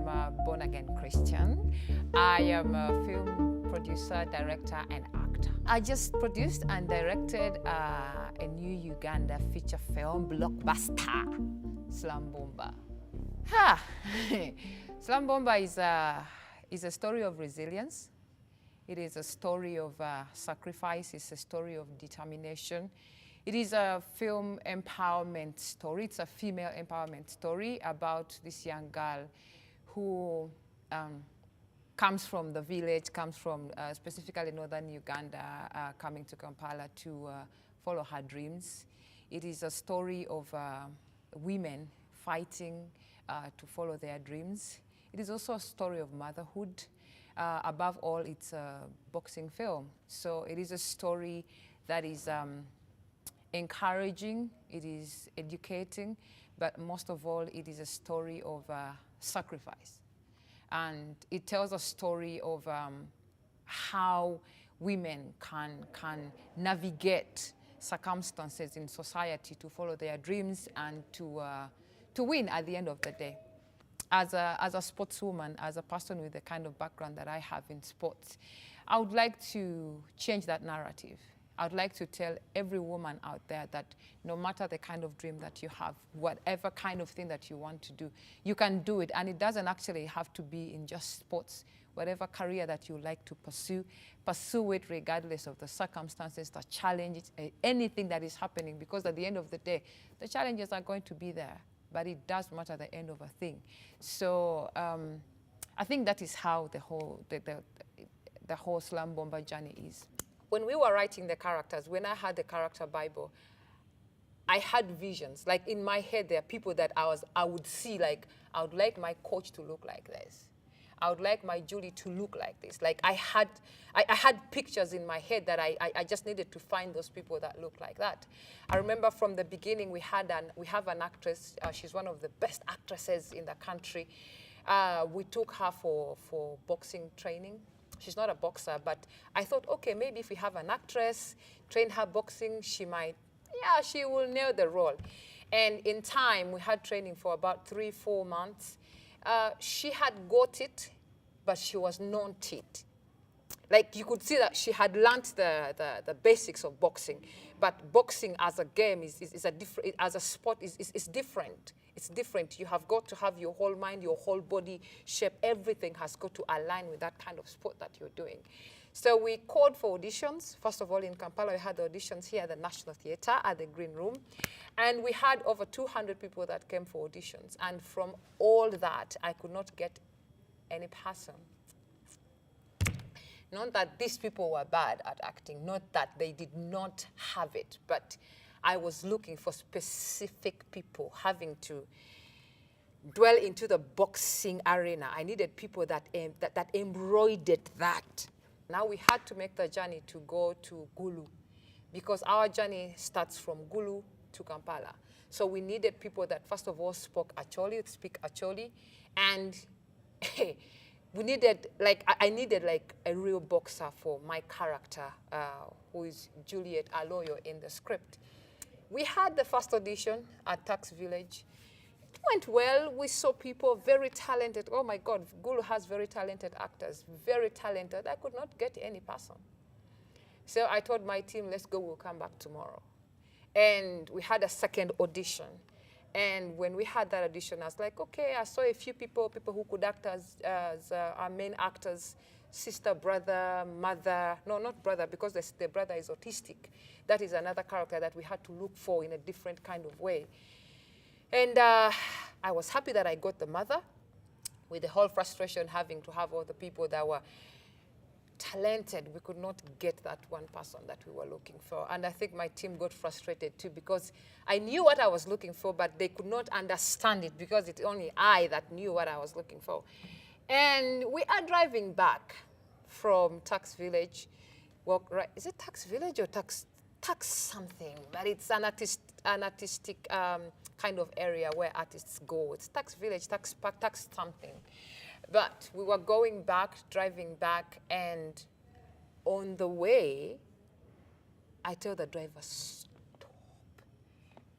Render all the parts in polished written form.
am a born-again Christian. I am a film producer, director, and actor. I just produced and directed a new Uganda feature film blockbuster, Slum. Slum is a story of resilience. It is a story of sacrifice. It's a story of determination. It is a film empowerment story. It's a female empowerment story about this young girl who comes from the village, comes from specifically northern Uganda, coming to Kampala to follow her dreams. It is a story of women fighting to follow their dreams. It is also a story of motherhood. Above all, it's a boxing film. So it is a story that is encouraging, it is educating, but most of all, it is a story of sacrifice. And it tells a story of how women can navigate circumstances in society to follow their dreams and to win at the end of the day. As a sportswoman, as a person with the kind of background that I have in sports, I would like to change that narrative. I would like to tell every woman out there that no matter the kind of dream that you have, whatever kind of thing that you want to do, you can do it. And it doesn't actually have to be in just sports. Whatever career that you like to pursue, pursue it regardless of the circumstances, the challenges, anything that is happening. Because at the end of the day, the challenges are going to be there. But it does matter the end of a thing. So I think that is how the whole Slum Bomber journey is. When we were writing the characters, when I had the character Bible, I had visions. Like in my head, there are people that I would see, like, I would like my coach to look like this. I would like my Julie to look like this. Like I had pictures in my head that I just needed to find those people that look like that. I remember from the beginning we have an actress. She's one of the best actresses in the country. We took her for boxing training. She's not a boxer, but I thought, okay, maybe if we have an actress, train her boxing, she will nail the role. And in time, we had training for about 3-4 months. She had got it, but she was not it. Like you could see that she had learnt the basics of boxing, but boxing as a game is a different, as a sport is different. It's different. You have got to have your whole mind, your whole body shape. Everything has got to align with that kind of sport that you're doing. So we called for auditions. First of all, in Kampala, we had auditions here at the National Theatre at the Green Room. And we had over 200 people that came for auditions. And from all that, I could not get any person. Not that these people were bad at acting, not that they did not have it, but I was looking for specific people having to dwell into the boxing arena. I needed people that embroidered that. Now we had to make the journey to go to Gulu because our journey starts from Gulu to Kampala. So we needed people that first of all speak Acholi, and we needed, I needed like a real boxer for my character, who is Juliet Aloyo in the script. We had the first audition at Tax Village. It went well. We saw people very talented. Oh my God, Gulu has very talented actors, very talented. I could not get any person. So I told my team, let's go, we'll come back tomorrow. And we had a second audition. And when we had that audition, I was like, okay, I saw a few people who could act as our main actors, sister, brother, mother. No, not brother, because the brother is autistic. That is another character that we had to look for in a different kind of way. And I was happy that I got the mother, with the whole frustration having to have all the people that were talented. We could not get that one person that we were looking for. And I think my team got frustrated too, because I knew what I was looking for, but they could not understand it because it's only I that knew what I was looking for. And we are driving back from Tax Village. Well, right, is it Tax Village or Tax something? But it's an artistic kind of area where artists go. It's Tax Village, Tax Park, Tax something. But we were going back, driving back, and on the way, I tell the driver, stop.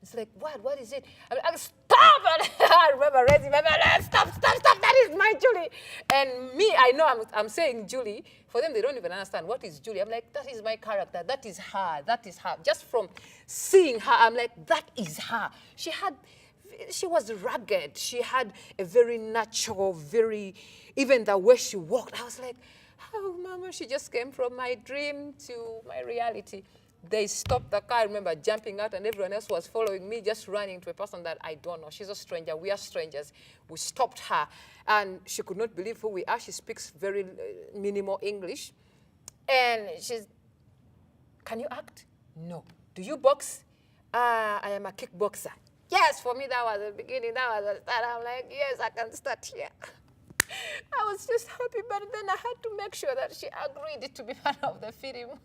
It's like, what is it? I mean, stop! And I remember raising my hand, stop, that is my Julie. And me, I know I'm saying Julie. For them, they don't even understand what is Julie. I'm like, that is my character. That is her. That is her. Just from seeing her, I'm like, that is her. She was rugged. She had a very natural, even the way she walked, I was like, oh, Mama, she just came from my dream to my reality. They stopped the car. I remember jumping out, and everyone else was following me, just running to a person that I don't know. She's a stranger. We are strangers. We stopped her, and she could not believe who we are. She speaks very minimal English. And she's, can you act? No. Do you box? I am a kickboxer. Yes, for me, that was the beginning. That was the start. I'm like, yes, I can start here. I was just happy, but then I had to make sure that she agreed to be part of the film.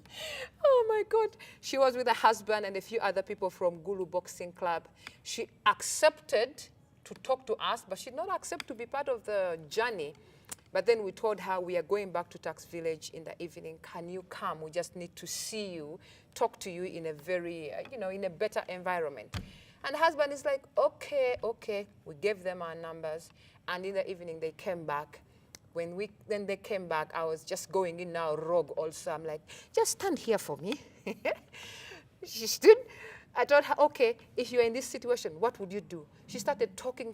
Oh my God. She was with her husband and a few other people from Gulu Boxing Club. She accepted to talk to us, but she did not accept to be part of the journey. But then we told her, we are going back to Tax Village in the evening. Can you come? We just need to see you, talk to you in a very, in a better environment. And the husband is like, okay, okay. We gave them our numbers. And in the evening, they came back. Then they came back, I was just going in now, rogue also. I'm like, just stand here for me. She stood. I told her, okay, if you're in this situation, what would you do? She started talking.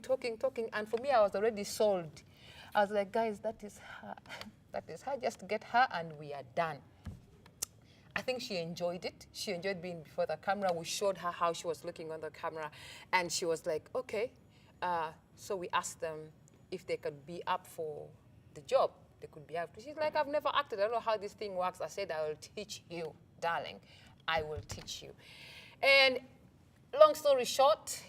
And for me, I was already sold. I was like, guys, that is her. That is her. Just get her and we are done. I think she enjoyed it. She enjoyed being before the camera. We showed her how she was looking on the camera. And she was like, okay. So we asked them if they could be up for the job. They could be up. She's like, I've never acted. I don't know how this thing works. I said, I will teach you, darling. I will teach you. And long story short,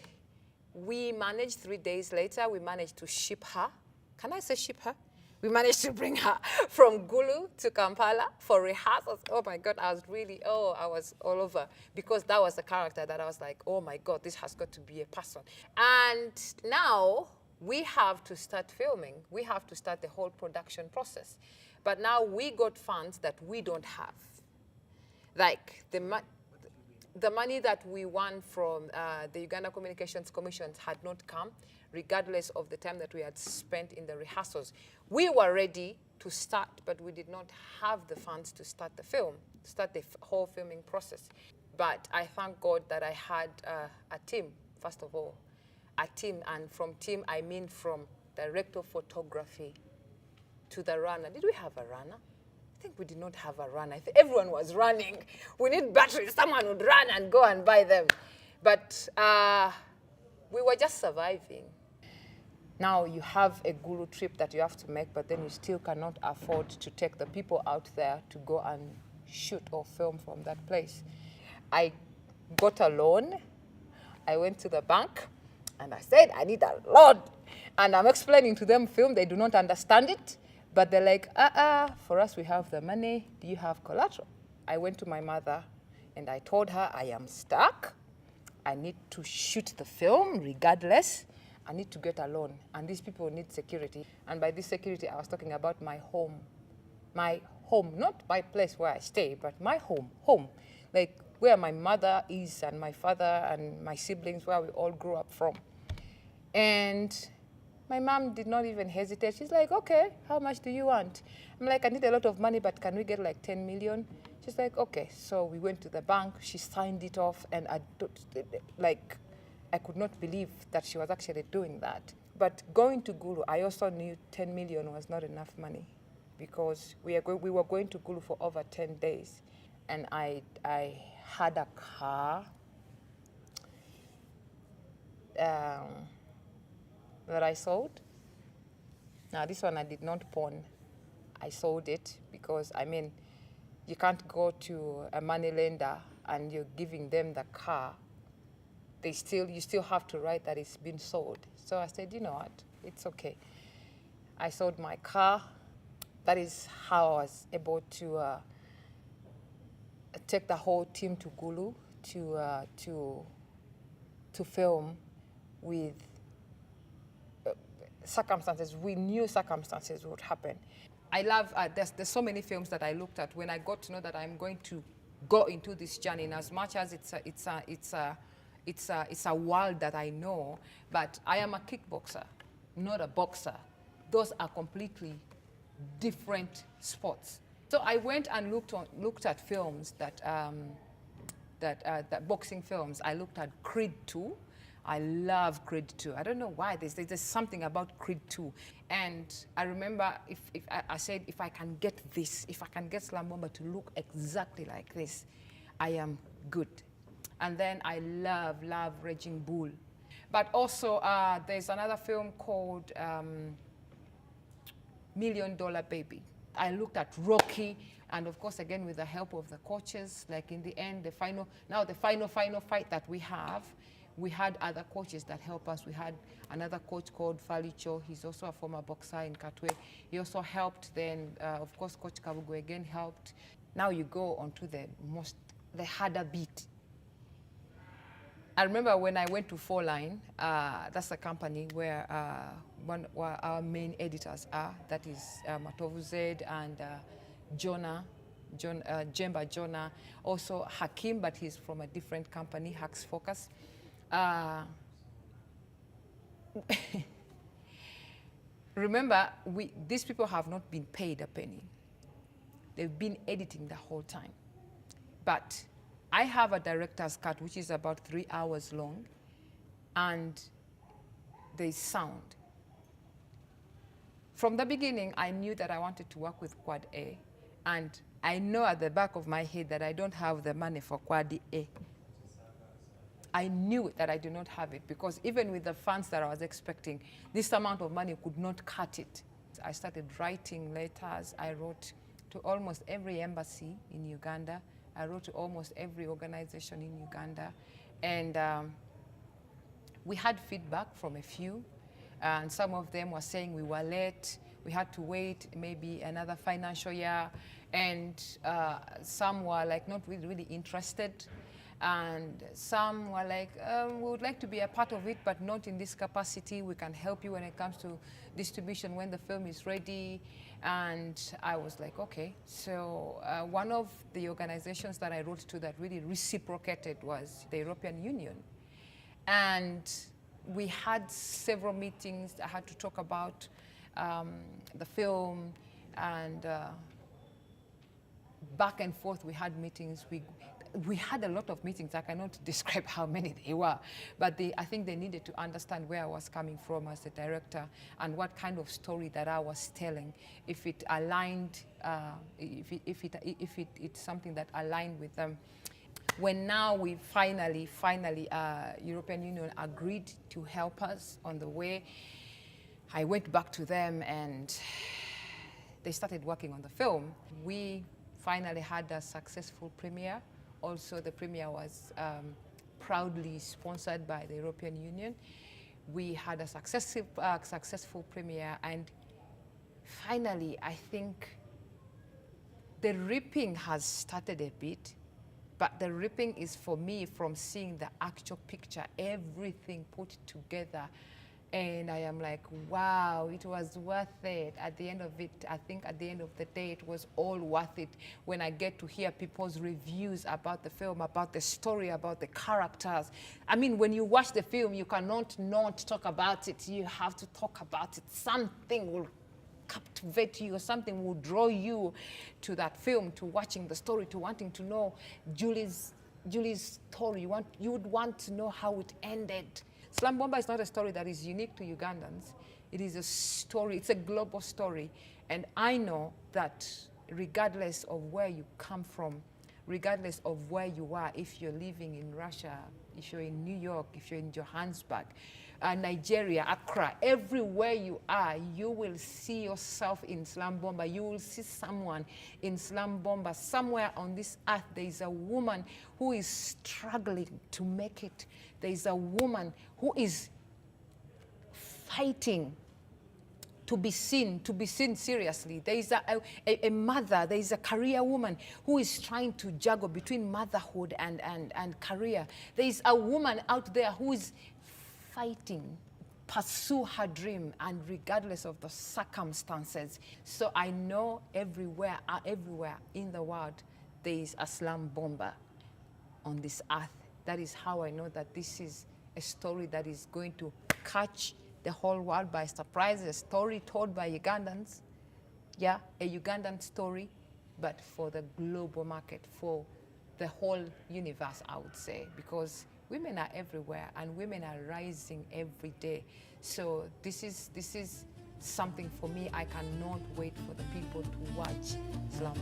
we managed 3 days later, we managed to ship her. Can I say ship her? We managed to bring her from Gulu to Kampala for rehearsals. Oh my God, I was all over, because that was the character that I was like, oh my God, this has got to be a person. And now we have to start filming. We have to start the whole production process. But now we got funds that we don't have. Like the money that we won from the Uganda Communications Commission had not come, regardless of the time that we had spent in the rehearsals. We were ready to start, but we did not have the funds to start the film, to start the whole filming process. But I thank God that I had a team, first of all. A team, and from team, I mean from director of photography to the runner. Did we have a runner? I think we did not have a runner. Everyone was running. We need batteries. Someone would run and go and buy them. But we were just surviving. Now you have a Gulu trip that you have to make, but then you still cannot afford to take the people out there to go and shoot or film from that place. I got a loan. I went to the bank and I said, I need a loan. And I'm explaining to them film, they do not understand it, but they're like, for us we have the money, do you have collateral? I went to my mother and I told her, I am stuck. I need to shoot the film regardless. I need to get a loan, and these people need security. And by this security, I was talking about my home. My home, not my place where I stay, but my home. Like where my mother is and my father and my siblings, where we all grew up from. And my mom did not even hesitate. She's like, okay, how much do you want? I'm like, I need a lot of money, but can we get like 10 million? She's like, okay. So we went to the bank, she signed it off, and I could not believe that she was actually doing that. But going to Gulu, I also knew 10 million was not enough money, because we were going to Gulu for over 10 days. And I had a car that I sold. Now this one I did not pawn. I sold it because, I mean, you can't go to a money lender and you're giving them the car. You still have to write that it's been sold. So I said, you know what, it's okay. I sold my car. That is how I was able to take the whole team to Gulu to film with circumstances. We knew circumstances would happen. I love, there's so many films that I looked at when I got to know that I'm going to go into this journey, in as much as it's a world that I know, but I am a kickboxer, not a boxer. those are completely different sports. So I went and looked at films that boxing films. I looked at Creed 2. I love Creed 2. I don't know why. There's something about Creed 2. And I remember if I said, if I can get this, if I can get Slum Bomba to look exactly like this, I am good. And then I love Raging Bull. But also there's another film called $1 Million Baby. I looked at Rocky, and of course, again, with the help of the coaches, like in the end, the final fight that we had other coaches that help us. We had another coach called Falicho. He's also a former boxer in Katwe. He also helped. Then, of course, Coach Kabugu again helped. Now you go on to the harder beat. I remember when I went to Four Line, that's a company where our main editors are. That is Matovu Zed and Jemba Jonah, also Hakim, but he's from a different company, Hacks Focus. Remember, these people have not been paid a penny. They've been editing the whole time. But I have a director's cut, which is about 3 hours long, and there's sound. From the beginning, I knew that I wanted to work with Quad A, and I know at the back of my head that I don't have the money for Quad A. I knew that I do not have it, because even with the funds that I was expecting, this amount of money could not cut it. I started writing letters. I wrote to almost every embassy in Uganda. I wrote to almost every organization in Uganda. And we had feedback from a few. And some of them were saying we were late. We had to wait maybe another financial year. And some were like not really interested. And some were like, we would like to be a part of it, but not in this capacity. We can help you when it comes to distribution when the film is ready. And I was like, okay. So one of the organizations that I wrote to that really reciprocated was the European Union. And we had several meetings. I had to talk about the film, and back and forth we had meetings. We had a lot of meetings. I cannot describe how many they were, but I think they needed to understand where I was coming from as a director and what kind of story that I was telling. If it aligned, if it's something that aligned with them. When now we finally, European Union agreed to help us on the way, I went back to them and they started working on the film. We finally had a successful premiere. Also, the premiere was proudly sponsored by the European Union. We had a successful premiere, and finally, I think the reaping has started a bit, but the reaping is for me from seeing the actual picture, everything put together. And I am like, wow, it was worth it. At the end of it, I think at the end of the day, it was all worth it when I get to hear people's reviews about the film, about the story, about the characters. I mean, when you watch the film, you cannot not talk about it. You have to talk about it. Something will captivate you, or something will draw you to that film, to watching the story, to wanting to know Julie's story. You would want to know how it ended. Slum Bomba is not a story that is unique to Ugandans. It is a story, it's a global story. And I know that regardless of where you come from, regardless of where you are, if you're living in Russia, if you're in New York, if you're in Johannesburg, Nigeria, Accra, everywhere you are, you will see yourself in Slum Bomba. You will see someone in Slum Bomba. Somewhere on this earth, there is a woman who is struggling to make it. There is a woman who is fighting to be seen seriously. There is a mother, there is a career woman who is trying to juggle between motherhood and career. There is a woman out there who is fighting, pursue her dream, and regardless of the circumstances. So I know everywhere in the world, there is a Slum Bomba on this earth. That is how I know that this is a story that is going to catch the whole world by surprise, a story told by Ugandans, yeah, a Ugandan story, but for the global market, for the whole universe, I would say, because women are everywhere and women are rising every day. So this is something for me. I cannot wait for the people to watch Slum.